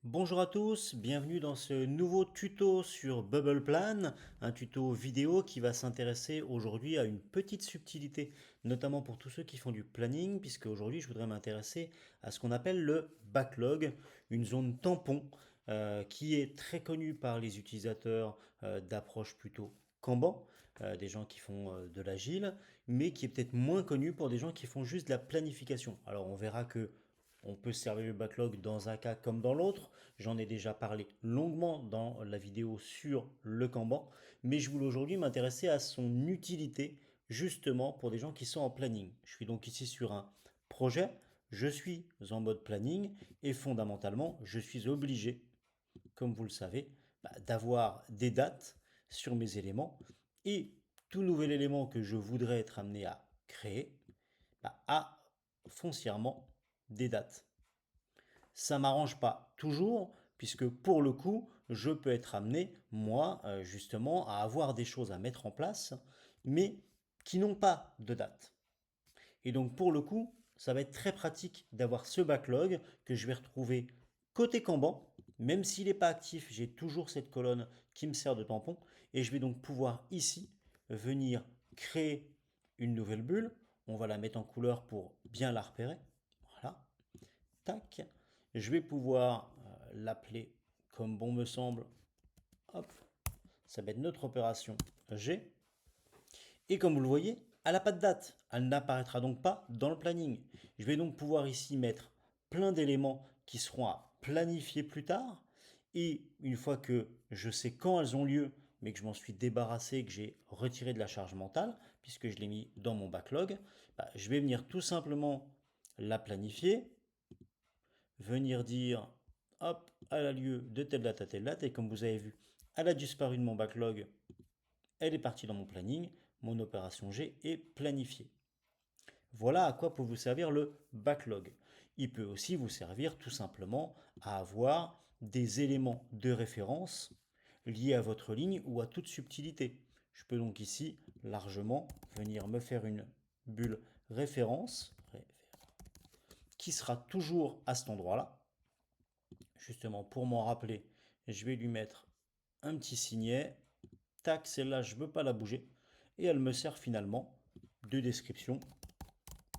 Bonjour à tous, bienvenue dans ce nouveau tuto sur Bubble Plan, un tuto vidéo qui va s'intéresser aujourd'hui à une petite subtilité, notamment pour tous ceux qui font du planning, puisque aujourd'hui je voudrais m'intéresser à ce qu'on appelle le backlog, une zone tampon qui est très connue par les utilisateurs d'approche plutôt Kanban, des gens qui font de l'agile, mais qui est peut-être moins connue pour des gens qui font juste de la planification. Alors on verra que on peut se servir le backlog dans un cas comme dans l'autre. J'en ai déjà parlé longuement dans la vidéo sur le Kanban, mais je voulais aujourd'hui m'intéresser à son utilité justement pour des gens qui sont en planning. Je suis donc ici sur un projet, je suis en mode planning et fondamentalement, je suis obligé, comme vous le savez, d'avoir des dates sur mes éléments et tout nouvel élément que je voudrais être amené à créer a foncièrement des dates. Ça m'arrange pas toujours, puisque pour le coup, je peux être amené, moi, justement, à avoir des choses à mettre en place, mais qui n'ont pas de date. Et donc, pour le coup, ça va être très pratique d'avoir ce backlog que je vais retrouver côté Kanban. Même s'il n'est pas actif, j'ai toujours cette colonne qui me sert de tampon. Et je vais donc pouvoir ici venir créer une nouvelle bulle. On va la mettre en couleur pour bien la repérer. Voilà. Tac. Je vais pouvoir l'appeler comme bon me semble. Hop, ça va être notre opération G. Et comme vous le voyez, elle n'a pas de date. Elle n'apparaîtra donc pas dans le planning. Je vais donc pouvoir ici mettre plein d'éléments qui seront à planifier plus tard. Et une fois que je sais quand elles ont lieu, mais que je m'en suis débarrassé, que j'ai retiré de la charge mentale, puisque je l'ai mis dans mon backlog, je vais venir tout simplement la planifier, venir dire, hop, elle a lieu de telle date à telle date, et comme vous avez vu, elle a disparu de mon backlog, elle est partie dans mon planning, mon opération G est planifiée. Voilà à quoi peut vous servir le backlog. Il peut aussi vous servir tout simplement à avoir des éléments de référence liés à votre ligne ou à toute subtilité. Je peux donc ici largement venir me faire une bulle référence qui sera toujours à cet endroit-là. Justement, pour m'en rappeler, je vais lui mettre un petit signet. Tac, celle-là, je ne veux pas la bouger. Et elle me sert finalement de description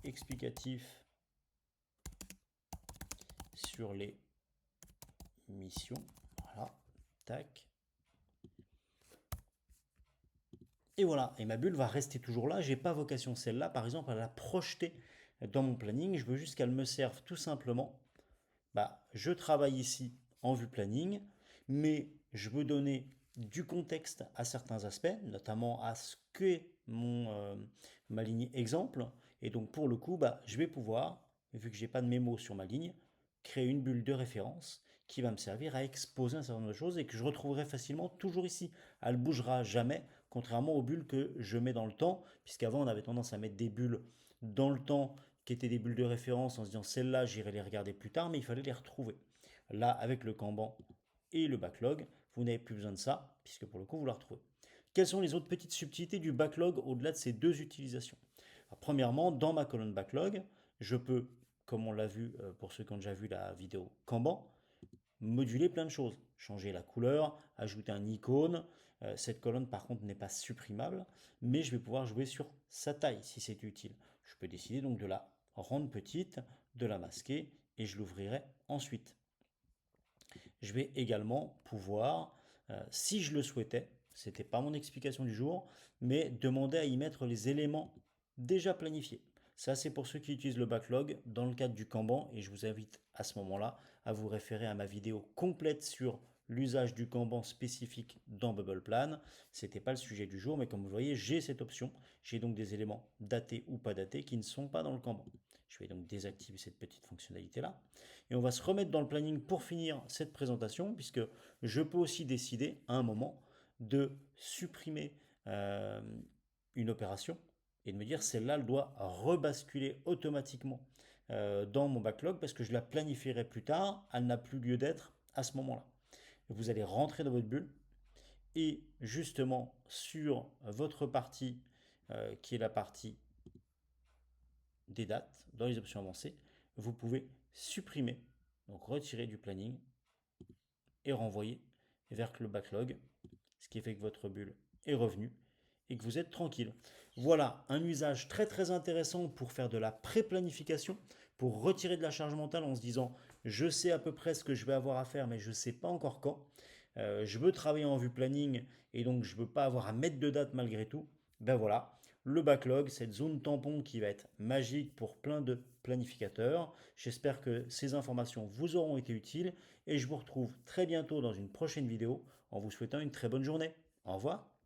explicatif sur les missions. Voilà, tac. Et voilà, et ma bulle va rester toujours là. J'ai pas vocation celle-là, par exemple, à la projeter dans mon planning. Je veux juste qu'elle me serve tout simplement. Je travaille ici en vue planning, mais je veux donner du contexte à certains aspects, notamment à ce qu'est ma ligne exemple. Et donc pour le coup, je vais pouvoir, vu que j'ai pas de mémo sur ma ligne, créer une bulle de référence qui va me servir à exposer un certain nombre de choses et que je retrouverai facilement toujours ici. Elle ne bougera jamais, contrairement aux bulles que je mets dans le temps, puisqu'avant on avait tendance à mettre des bulles dans le temps qui étaient des bulles de référence en se disant celles-là j'irai les regarder plus tard, mais il fallait les retrouver. Là, avec le Kanban et le backlog, vous n'avez plus besoin de ça, puisque pour le coup vous la retrouvez. Quelles sont les autres petites subtilités du backlog au-delà de ces deux utilisations? Premièrement, dans ma colonne backlog, je peux, comme on l'a vu pour ceux qui ont déjà vu la vidéo Kanban, moduler plein de choses. Changer la couleur, ajouter un icône. Cette colonne par contre n'est pas supprimable, mais je vais pouvoir jouer sur sa taille si c'est utile. Je peux décider donc de la rendre petite, de la masquer et je l'ouvrirai ensuite. Je vais également pouvoir, si je le souhaitais, c'était pas mon explication du jour, mais demander à y mettre les éléments déjà planifiés. Ça, c'est pour ceux qui utilisent le backlog dans le cadre du Kanban et je vous invite à ce moment-là à vous référer à ma vidéo complète sur l'usage du Kanban spécifique dans Bubble Plan. C'était pas le sujet du jour, mais comme vous voyez, j'ai cette option. J'ai donc des éléments datés ou pas datés qui ne sont pas dans le Kanban. Je vais donc désactiver cette petite fonctionnalité-là. Et on va se remettre dans le planning pour finir cette présentation, puisque je peux aussi décider à un moment de supprimer une opération et de me dire celle-là, elle doit rebasculer automatiquement dans mon backlog parce que je la planifierai plus tard, elle n'a plus lieu d'être à ce moment-là. Vous allez rentrer dans votre bulle et justement sur votre partie qui est la partie des dates dans les options avancées, vous pouvez supprimer, donc retirer du planning est renvoyé vers le backlog, ce qui fait que votre bulle est revenue et que vous êtes tranquille. Voilà un usage très très intéressant pour faire de la pré-planification, pour retirer de la charge mentale en se disant je sais à peu près ce que je vais avoir à faire mais je ne sais pas encore quand. Je veux travailler en vue planning et donc je ne veux pas avoir à mettre de date malgré tout. Ben voilà, le backlog, cette zone tampon qui va être magique pour plein de planificateurs. J'espère que ces informations vous auront été utiles et je vous retrouve très bientôt dans une prochaine vidéo en vous souhaitant une très bonne journée. Au revoir.